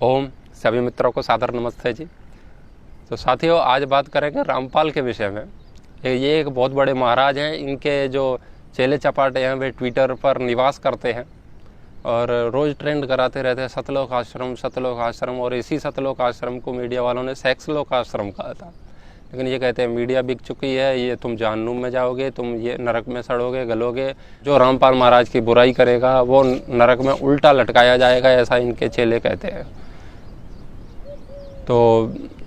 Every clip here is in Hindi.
ओम सभी मित्रों को सादर नमस्ते जी। तो साथियों, आज बात करेंगे रामपाल के विषय में। ये एक बहुत बड़े महाराज हैं। इनके जो चेले चपाटे हैं वे ट्विटर पर निवास करते हैं और रोज़ ट्रेंड कराते रहते हैं सतलोक आश्रम, और इसी सतलोक आश्रम को मीडिया वालों ने सेक्स लोक आश्रम कहा था। लेकिन ये कहते हैं मीडिया बिक चुकी है, ये तुम जहन्नुम में जाओगे, तुम ये नरक में सड़ोगे गलोगे। जो रामपाल महाराज की बुराई करेगा वो नरक में उल्टा लटकाया जाएगा, ऐसा इनके चेले कहते हैं। तो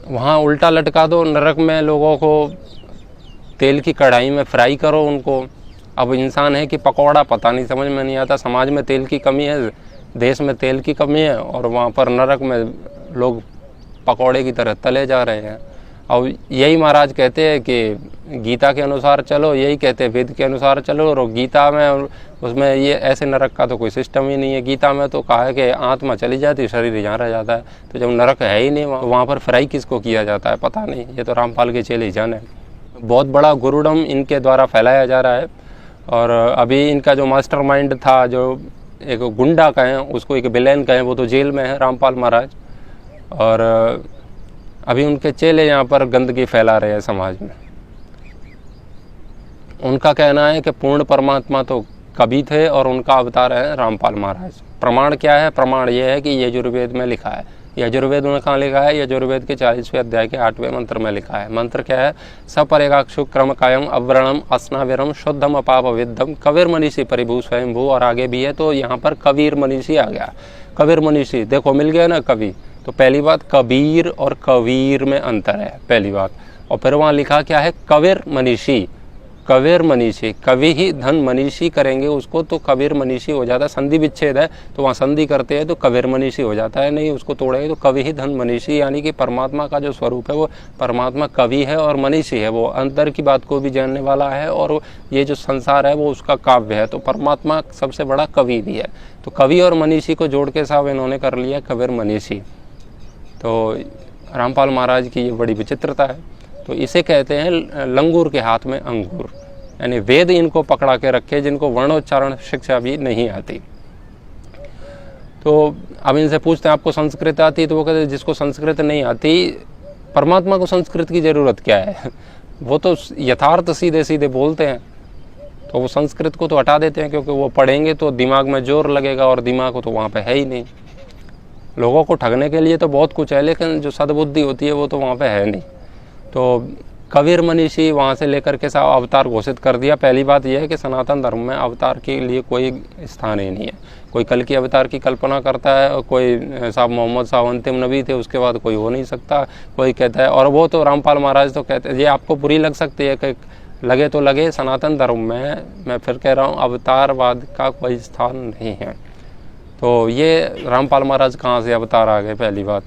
वहाँ उल्टा लटका दो नरक में, लोगों को तेल की कढ़ाई में फ्राई करो उनको। अब इंसान है कि पकौड़ा, पता नहीं, समझ में नहीं आता। समाज में तेल की कमी है, देश में तेल की कमी है, और वहाँ पर नरक में लोग पकौड़े की तरह तले जा रहे हैं। और यही महाराज कहते हैं कि गीता के अनुसार चलो, यही कहते हैं वेद के अनुसार चलो। और गीता में उसमें ये ऐसे नरक का तो कोई सिस्टम ही नहीं है। गीता में तो कहा है कि आत्मा चली जाती, शरीर यहाँ रह जाता है। तो जब नरक है ही नहीं, वहाँ पर फ्राई किसको किया जाता है पता नहीं। ये तो रामपाल के चेले ही जाने। बहुत बड़ा गुरुडम इनके द्वारा फैलाया जा रहा है। और अभी इनका जो मास्टरमाइंड था, जो एक गुंडा कहें उसको, एक विलेन कहें, वो तो जेल में है, रामपाल महाराज। और अभी उनके चेले यहाँ पर गंदगी फैला रहे हैं समाज में। उनका कहना है कि पूर्ण परमात्मा तो कभी थे और उनका अवतार है रामपाल महाराज। प्रमाण क्या है? प्रमाण ये है कि यजुर्वेद में लिखा है। यजुर्वेद में कहाँ लिखा है? यजुर्वेद के 40वें अध्याय के 8वें मंत्र में लिखा है। मंत्र क्या है? सपरेगाक्षु क्रम कायम अव्रणम अस्नाविरम शुद्धम अपाप विद्धम कबीर मनीषी परिभू स्वयंभू। और आगे भी है, तो यहाँ पर कबीर मनीषी आ गया। कबीर मनीषी, देखो मिल गया ना कवि। तो पहली बात, कबीर और कबीर में अंतर है, पहली बात। और फिर वहाँ लिखा क्या है? कबीर मनीषी। कबीर मनीषी, कवि ही धन मनीषी करेंगे उसको तो कबीर मनीषी हो जाता है। संधि विच्छेद है तो वहाँ संधि करते हैं तो कबीर मनीषी हो जाता है। नहीं, उसको तोड़ेंगे तो कवि ही धन मनीषी, यानी कि परमात्मा का जो स्वरूप है वो परमात्मा कवि है और मनीषी है। वो अंतर की बात को भी जानने वाला है, और ये जो संसार है वो उसका काव्य है। तो परमात्मा सबसे बड़ा कवि भी है। तो कवि और मनीषी को जोड़ के साहब इन्होंने कर लिया कबीर मनीषी। तो रामपाल महाराज की ये बड़ी विचित्रता है। तो इसे कहते हैं लंगूर के हाथ में अंगूर, यानी वेद इनको पकड़ा के रखे जिनको वर्णोच्चारण शिक्षा भी नहीं आती। तो अब इनसे पूछते हैं आपको संस्कृत आती? तो वो कहते हैं जिसको संस्कृत नहीं आती, परमात्मा को संस्कृत की ज़रूरत क्या है? वो तो यथार्थ सीधे सीधे बोलते हैं। तो वो संस्कृत को तो हटा देते हैं, क्योंकि वो पढ़ेंगे तो दिमाग में जोर लगेगा, और दिमाग तो वहाँ पे है ही नहीं। लोगों को ठगने के लिए तो बहुत कुछ है, लेकिन जो सद्बुद्धि होती है वो तो वहाँ पे है नहीं। तो कबीर मनीषी वहाँ से लेकर के साहब अवतार घोषित कर दिया। पहली बात यह है कि सनातन धर्म में अवतार के लिए कोई स्थान ही नहीं है। कोई कल की अवतार की कल्पना करता है, और कोई साहब मोहम्मद साहब अंतिम नबी थे, उसके बाद कोई हो नहीं सकता, कोई कहता है। और वो तो रामपाल महाराज तो कहते हैं, ये आपको बुरी लग सकती है कि लगे तो लगे, सनातन धर्म में मैं फिर कह रहा हूँ अवतारवाद का कोई स्थान नहीं है। तो ये रामपाल महाराज कहाँ से अवतार आ गए, पहली बात।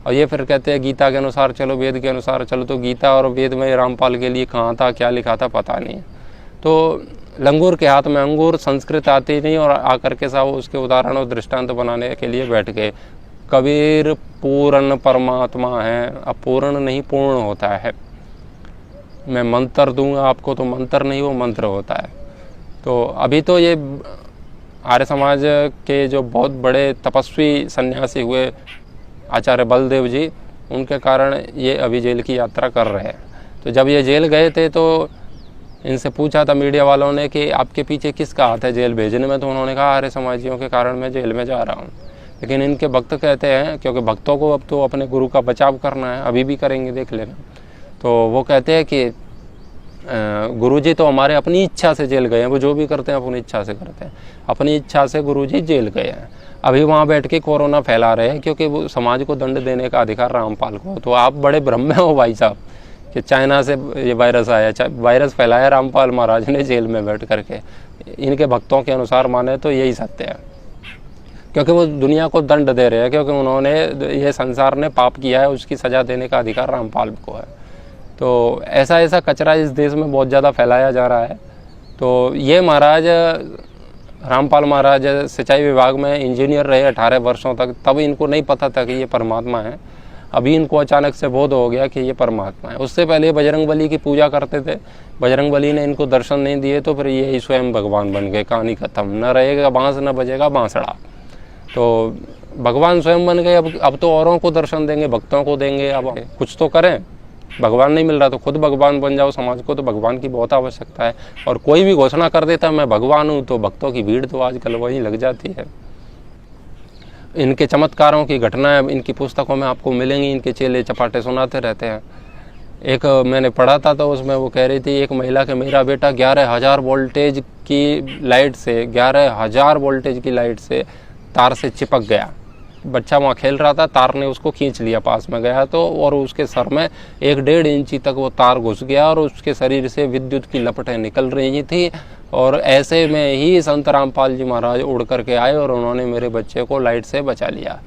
और ये फिर कहते हैं गीता के अनुसार चलो, वेद के अनुसार चलो। तो गीता और वेद में रामपाल के लिए कहाँ था, क्या लिखा था, पता नहीं। तो लंगूर के हाथ में अंगूर, संस्कृत आती नहीं, और आकर के साहब उसके उदाहरण और दृष्टांत बनाने के लिए बैठ गए। कबीर पूर्ण परमात्मा है, अब पूर्ण नहीं पूर्ण होता है। मैं मंत्र दूंगा आपको तो मंत्र नहीं, वो मंत्र होता है। तो अभी तो ये आर्य समाज के जो बहुत बड़े तपस्वी सन्यासी हुए आचार्य बलदेव जी, उनके कारण ये अभी जेल की यात्रा कर रहे हैं। तो जब ये जेल गए थे तो इनसे पूछा था मीडिया वालों ने कि आपके पीछे किसका हाथ है जेल भेजने में? तो उन्होंने कहा आर्य समाजियों के कारण मैं जेल में जा रहा हूँ। लेकिन इनके भक्त कहते हैं, क्योंकि भक्तों को अब तो अपने गुरु का बचाव करना है, अभी भी करेंगे, देख लेना। तो वो कहते हैं कि गुरुजी तो हमारे अपनी इच्छा से जेल गए हैं। वो जो भी करते हैं अपनी इच्छा से करते हैं, अपनी इच्छा से गुरुजी जेल गए हैं। अभी वहाँ बैठ के कोरोना फैला रहे हैं, क्योंकि वो समाज को दंड देने का अधिकार रामपाल को। तो आप बड़े भ्रम में हो भाई साहब कि चाइना से ये वायरस आया, वायरस फैलाया रामपाल महाराज ने जेल में बैठ करके। इनके भक्तों के अनुसार माने तो यही सत्य है, क्योंकि वो दुनिया को दंड दे रहे हैं, क्योंकि उन्होंने, ये संसार ने पाप किया है, उसकी सज़ा देने का अधिकार रामपाल को है। तो ऐसा कचरा इस देश में बहुत ज़्यादा फैलाया जा रहा है। तो ये महाराज, रामपाल महाराज सिंचाई विभाग में इंजीनियर रहे 18 वर्षों तक, तब इनको नहीं पता था कि ये परमात्मा है। अभी इनको अचानक से बोध हो गया कि ये परमात्मा है। उससे पहले बजरंगबली की पूजा करते थे, बजरंगबली ने इनको दर्शन नहीं दिए, तो फिर ये स्वयं भगवान बन गए। कहानी खत्म, न रहेगा बांस न बजेगा बांसड़ा। तो भगवान स्वयं बन गए, अब तो औरों को दर्शन देंगे, भक्तों को देंगे। अब कुछ तो करें, भगवान नहीं मिल रहा तो खुद भगवान बन जाओ। समाज को तो भगवान की बहुत आवश्यकता है। और कोई भी घोषणा कर देता है मैं भगवान हूँ, तो भक्तों की भीड़ तो आजकल वहीं लग जाती है। इनके चमत्कारों की घटनाएं इनकी पुस्तकों में आपको मिलेंगी। इनके चेले चपाटे सुनाते रहते हैं। एक मैंने पढ़ा था तो उसमें वो कह रही थी, एक महिला के मेरा बेटा 11,000 वोल्टेज की लाइट से 11,000 वोल्टेज की लाइट से तार से चिपक गया। बच्चा वहाँ खेल रहा था, तार ने उसको खींच लिया, पास में गया तो, और उसके सर में 1-1.5 इंची तक वो तार घुस गया और उसके शरीर से विद्युत की लपटें निकल रही थी। और ऐसे में ही संत रामपाल जी महाराज उड़ करके आए और उन्होंने मेरे बच्चे को लाइट से बचा लिया।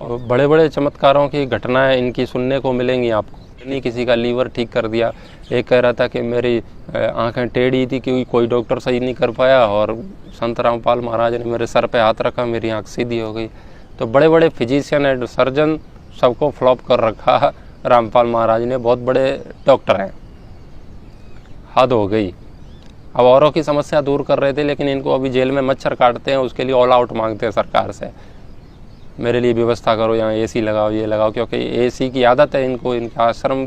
और बड़े बड़े चमत्कारों की घटनाएं इनकी सुनने को मिलेंगी आपको। नहीं किसी का लीवर ठीक कर दिया, एक कह रहा था कि मेरी आंखें टेढ़ी थी कि कोई डॉक्टर सही नहीं कर पाया, और संत रामपाल महाराज ने मेरे सर पे हाथ रखा, मेरी आंख सीधी हो गई। तो बड़े बड़े फिजिशियन एंड सर्जन सबको फ्लॉप कर रखा रामपाल महाराज ने, बहुत बड़े डॉक्टर हैं। हद हो गई। अब औरों की समस्या दूर कर रहे थे, लेकिन इनको अभी जेल में मच्छर काटते हैं, उसके लिए ऑल आउट मांगते हैं सरकार से, मेरे लिए व्यवस्था करो, यहाँ एसी लगाओ, ये लगाओ, क्योंकि एसी की आदत है इनको। इनका आश्रम,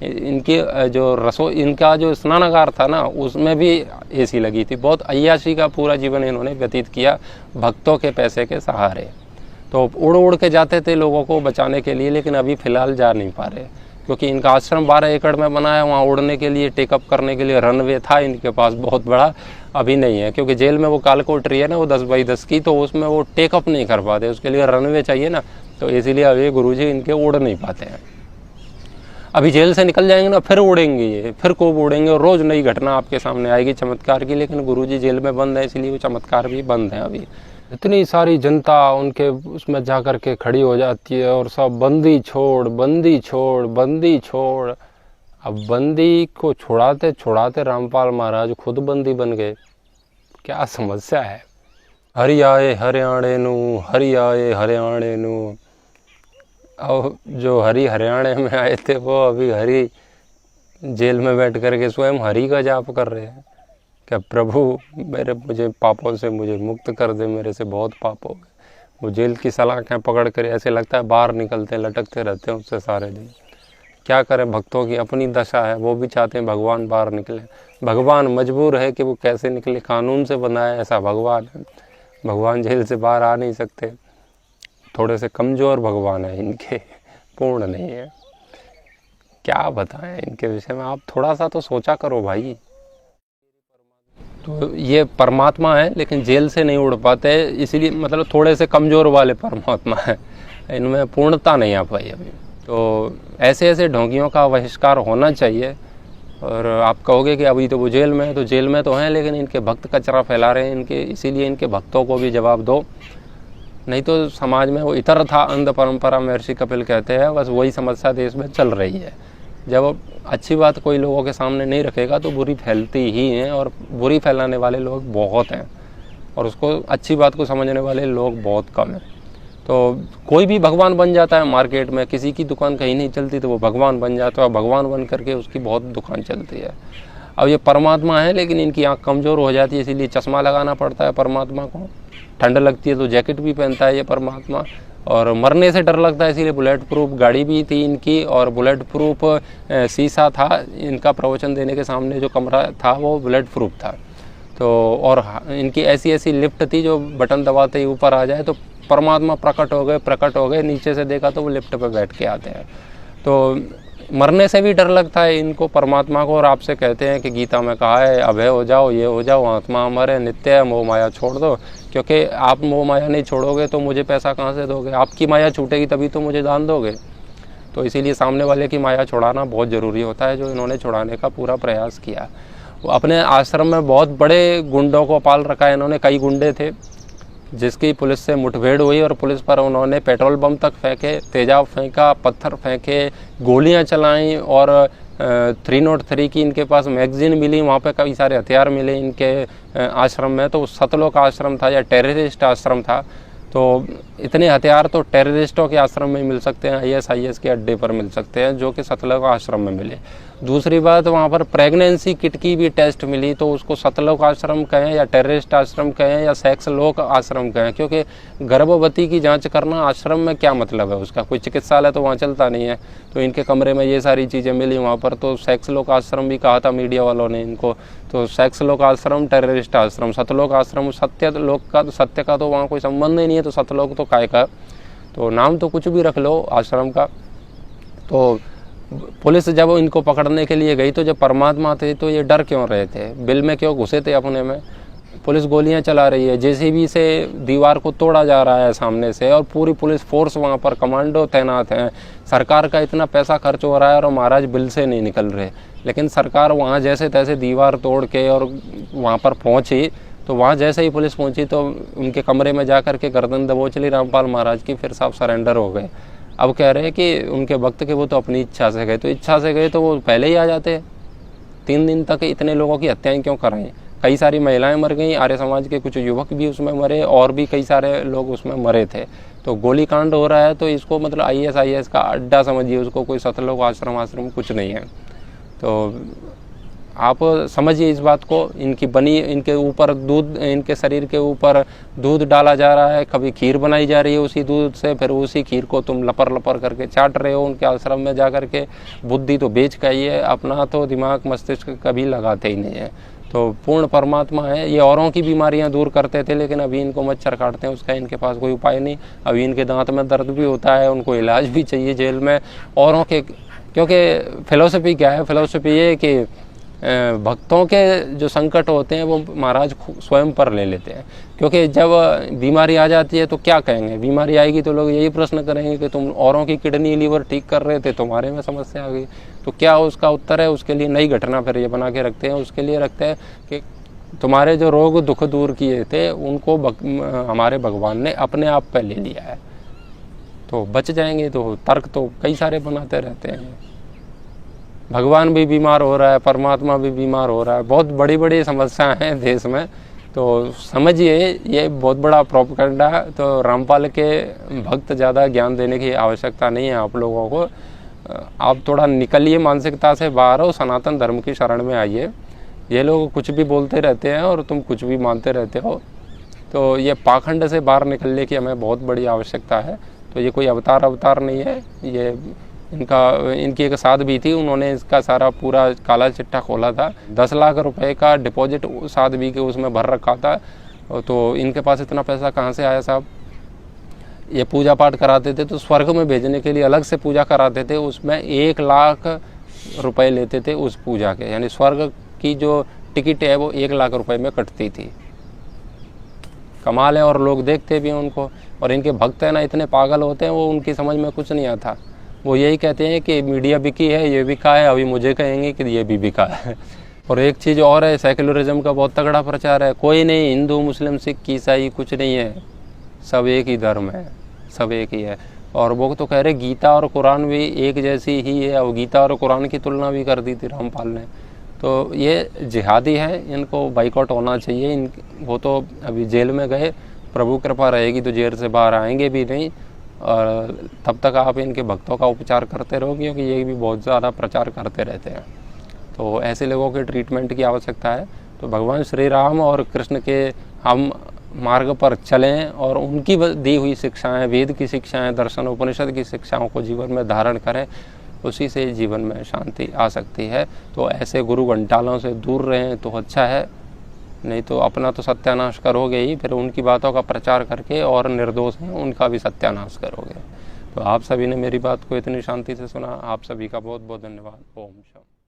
इनकी जो इनका जो स्नानागार था ना, उसमें भी एसी लगी थी। बहुत अय्याशी का पूरा जीवन इन्होंने व्यतीत किया भक्तों के पैसे के सहारे। तो उड़ उड़ के जाते थे लोगों को बचाने के लिए, लेकिन अभी फ़िलहाल जा नहीं पा रहे, क्योंकि इनका आश्रम 12 एकड़ में बना है। वहाँ उड़ने के लिए, टेकअप करने के लिए रनवे था इनके पास बहुत बड़ा, अभी नहीं है, क्योंकि जेल में वो कालकोटरी है ना, वो 10x10 की, तो उसमें वो टेकअप नहीं कर पाते, उसके लिए रनवे चाहिए ना, तो इसीलिए अभी गुरुजी इनके उड़ नहीं पाते हैं। अभी जेल से निकल जाएंगे ना, फिर उड़ेंगे ये, फिर खूब उड़ेंगे, और रोज़ नई घटना आपके सामने आएगी चमत्कार की। लेकिन गुरुजी जेल में बंद है, इसलिए वो चमत्कार भी बंद हैं अभी। इतनी सारी जनता उनके उसमें जा कर के खड़ी हो जाती है, और सब बंदी छोड़, बंदी छोड़, बंदी छोड़। अब बंदी को छुड़ाते छुड़ाते रामपाल महाराज खुद बंदी बन गए। क्या समस्या है। हरि आए हरियाणे नू, हरि आए हरियाणे नू। अब जो हरि हरियाणे में आए थे, वो अभी हरि जेल में बैठ कर के स्वयं हरि का जाप कर रहे हैं। क्या प्रभु मुझे पापों से मुझे मुक्त कर दे, मेरे से बहुत पाप हो गए। वो जेल की सलाखें पकड़ कर ऐसे लगता है बाहर निकलते लटकते रहते हैं उससे सारे दिन। क्या करें, भक्तों की अपनी दशा है, वो भी चाहते हैं भगवान बाहर निकले। भगवान मजबूर है कि वो कैसे निकले, कानून से बना है ऐसा भगवान है। भगवान जेल से बाहर आ नहीं सकते, थोड़े से कमज़ोर भगवान है इनके, पूर्ण नहीं है। क्या बताएं इनके विषय में, आप थोड़ा सा तो सोचा करो भाई। तो ये परमात्मा है, लेकिन जेल से नहीं उड़ पाते, इसीलिए मतलब थोड़े से कमज़ोर वाले परमात्मा है, इनमें पूर्णता नहीं आ पाई अभी। तो ऐसे ऐसे ढोंगियों का बहिष्कार होना चाहिए। और आप कहोगे कि अभी तो वो जेल में है, तो जेल में तो हैं, लेकिन इनके भक्त कचरा फैला रहे हैं इनके, इसीलिए इनके भक्तों को भी जवाब दो। नहीं तो समाज में वो इतर था अंध परंपरा, महर्षि कपिल कहते हैं, बस वही समस्या देश में चल रही है। जब अच्छी बात कोई लोगों के सामने नहीं रखेगा तो बुरी फैलती ही है, और बुरी फैलाने वाले लोग बहुत हैं, और उसको अच्छी बात को समझने वाले लोग बहुत कम हैं। तो कोई भी भगवान बन जाता है मार्केट में, किसी की दुकान कहीं नहीं चलती तो वो भगवान बन जाता है, और भगवान बन करके उसकी बहुत दुकान चलती है। अब ये परमात्मा है, लेकिन इनकी आँख कमज़ोर हो जाती है, इसीलिए चश्मा लगाना पड़ता है परमात्मा को। ठंड लगती है तो जैकेट भी पहनता है ये परमात्मा, और मरने से डर लगता है, इसीलिए बुलेट प्रूफ गाड़ी भी थी इनकी, और बुलेट प्रूफ शीशा था इनका। प्रवचन देने के सामने जो कमरा था वो बुलेट प्रूफ था। तो और इनकी ऐसी ऐसी लिफ्ट थी जो बटन दबाते ही ऊपर आ जाए तो परमात्मा प्रकट हो गए। नीचे से देखा तो वो लिफ्ट पे बैठ के आते हैं। तो मरने से भी डर लगता है इनको परमात्मा को। और आपसे कहते हैं कि गीता में कहा है अभय हो जाओ, ये हो जाओ, आत्मा अमर है, नित्य है, मोह माया छोड़ दो। क्योंकि आप मोह माया नहीं छोड़ोगे तो मुझे पैसा कहाँ से दोगे, आपकी माया छूटेगी तभी तो मुझे दान दोगे। तो इसीलिए सामने वाले की माया छुड़ाना बहुत ज़रूरी होता है, जो इन्होंने छुड़ाने का पूरा प्रयास किया। वो अपने आश्रम में बहुत बड़े गुंडों को पाल रखा है इन्होंने। कई गुंडे थे जिसकी पुलिस से मुठभेड़ हुई और पुलिस पर उन्होंने पेट्रोल बम तक फेंके, तेजाब फेंका, पत्थर फेंके, गोलियां चलाईं, और 303 की इनके पास मैगजीन मिली। वहाँ पे कई सारे हथियार मिले इनके आश्रम में। तो सतलोक आश्रम था या टेररिस्ट आश्रम था। तो इतने हथियार तो टेररिस्टों के आश्रम में मिल सकते हैं, ISIS के अड्डे पर मिल सकते हैं, जो कि सतलज आश्रम में मिले। दूसरी बात, वहाँ पर प्रेगनेंसी किट की भी टेस्ट मिली, तो उसको सतलज आश्रम कहें या टेररिस्ट आश्रम कहें या सेक्स लोक आश्रम कहें, क्योंकि गर्भवती की जांच करना आश्रम में क्या मतलब है उसका, कोई चिकित्सालय तो वहाँ चलता नहीं है। तो इनके कमरे में ये सारी चीज़ें मिली वहाँ पर, तो सेक्स लोक आश्रम भी कहा था मीडिया वालों ने इनको। तो सेक्स लोक आश्रम, टेररिस्ट आश्रम, सतलोक आश्रम, सत्य का तो वहाँ कोई संबंध ही नहीं है, तो सतलोक तो काय का, तो नाम तो कुछ भी रख लो आश्रम का। तो पुलिस जब इनको पकड़ने के लिए गई, तो जब परमात्मा थे तो ये डर क्यों रहे थे, बिल में क्यों घुसे थे अपने में। पुलिस गोलियां चला रही है, JCB से दीवार को तोड़ा जा रहा है सामने से, और पूरी पुलिस फोर्स वहाँ पर, कमांडो तैनात हैं। सरकार का इतना पैसा खर्च हो रहा है और महाराज बिल से नहीं निकल रहे, लेकिन सरकार वहाँ जैसे तैसे दीवार तोड़ के और वहाँ पर पहुँची। तो वहाँ जैसे ही पुलिस पहुँची तो उनके कमरे में जा कर के गर्दन दबोच ली रामपाल महाराज की, फिर साहब सरेंडर हो गए। अब कह रहे हैं कि उनके भक्त के वो तो अपनी इच्छा से गए, तो इच्छा से गए तो वो पहले ही आ जाते। 3 दिन तक इतने लोगों की हत्याएं क्यों कराएं। कई सारी महिलाएं मर गईं, आर्य समाज के कुछ युवक भी उसमें मरे, और भी कई सारे लोग उसमें मरे थे। तो गोली कांड हो रहा है, तो इसको मतलब ISIS का अड्डा समझिए उसको, कोई सतलोक आश्रम कुछ नहीं है। तो आप समझिए इस बात को। इनके ऊपर दूध, इनके शरीर के ऊपर दूध डाला जा रहा है, कभी खीर बनाई जा रही है उसी दूध से, फिर उसी खीर को तुम लपर लपर करके चाट रहे हो उनके आश्रम में जा कर के। बुद्धि तो बेच का ही है, अपना तो दिमाग मस्तिष्क कभी लगाते ही नहीं है। तो पूर्ण परमात्मा है। ये औरों की बीमारियां दूर करते थे, लेकिन अभी इनको मच्छर काटते हैं, उसका इनके पास कोई उपाय नहीं। अभी इनके दांत में दर्द भी होता है, उनको इलाज भी चाहिए जेल में औरों के। क्योंकि फिलॉसफी क्या है, फिलॉसफी ये कि भक्तों के जो संकट होते हैं वो महाराज स्वयं पर ले लेते हैं। क्योंकि जब बीमारी आ जाती है तो क्या कहेंगे, बीमारी आएगी तो लोग यही प्रश्न करेंगे कि तुम औरों की किडनी लीवर ठीक कर रहे थे, तुम्हारे में समस्या आ गई। तो क्या उसका उत्तर है, उसके लिए नई घटना फिर ये बना के रखते हैं। उसके लिए रखते हैं कि तुम्हारे जो रोग दुख दूर किए थे उनको हमारे भगवान ने अपने आप पे ले लिया है, तो बच जाएंगे। तो तर्क तो कई सारे बनाते रहते हैं। भगवान भी बीमार हो रहा है, परमात्मा भी बीमार हो रहा है, बहुत बड़ी बड़ी समस्याएं हैं देश में। तो समझिए ये बहुत बड़ा प्रोपेगेंडा है। तो रामपाल के भक्त ज़्यादा ज्ञान देने की आवश्यकता नहीं है आप लोगों को। आप थोड़ा निकलिए मानसिकता से बाहर हो, सनातन धर्म की शरण में आइए। ये लोग कुछ भी बोलते रहते हैं और तुम कुछ भी मानते रहते हो। तो ये पाखंड से बाहर निकलने की हमें बहुत बड़ी आवश्यकता है। तो ये कोई अवतार नहीं है। ये इनकी एक साध भी थी, उन्होंने इसका सारा पूरा काला चिट्ठा खोला था। 10 लाख रुपए का डिपॉजिट साध भी के उसमें भर रखा था। तो इनके पास इतना पैसा कहाँ से आया साहब। ये पूजा पाठ कराते थे तो स्वर्ग में भेजने के लिए अलग से पूजा कराते थे, उसमें 1 लाख रुपए लेते थे उस पूजा के। यानी स्वर्ग की जो टिकट है वो 1 लाख रुपए में कटती थी। कमाल है, और लोग देखते भी हैं उनको। और इनके भक्त है ना, इतने पागल होते हैं, वो उनकी समझ में कुछ नहीं आता। वो यही कहते हैं कि मीडिया बिकी है, ये बिका है, अभी मुझे कहेंगे कि ये भी बिका है। और एक चीज़ और है, सेक्युलरिज्म का बहुत तगड़ा प्रचार है। कोई नहीं, हिंदू मुस्लिम सिख ईसाई कुछ नहीं है, सब एक ही धर्म है, सब एक ही है। और वो तो कह रहे गीता और कुरान भी एक जैसी ही है, और गीता और कुरान की तुलना भी कर दी थी रामपाल ने। तो ये जिहादी है, इनको बाइकआउट होना चाहिए। वो तो अभी जेल में गए, प्रभु कृपा रहेगी तो जेल से बाहर आएंगे भी नहीं। और तब तक आप इनके भक्तों का उपचार करते रहो, क्योंकि ये भी बहुत ज़्यादा प्रचार करते रहते हैं। तो ऐसे लोगों के ट्रीटमेंट की आवश्यकता है। तो भगवान श्री राम और कृष्ण के हम मार्ग पर चलें और उनकी दी हुई शिक्षाएं, वेद की शिक्षाएं, दर्शन उपनिषद की शिक्षाओं को जीवन में धारण करें, उसी से जीवन में शांति आ सकती है। तो ऐसे गुरु घंटालों से दूर रहें तो अच्छा है, नहीं तो अपना तो सत्यानाश करोगे ही, फिर उनकी बातों का प्रचार करके और निर्दोष हैं उनका भी सत्यानाश करोगे। तो आप सभी ने मेरी बात को इतनी शांति से सुना, आप सभी का बहुत बहुत धन्यवाद। ओम शांति।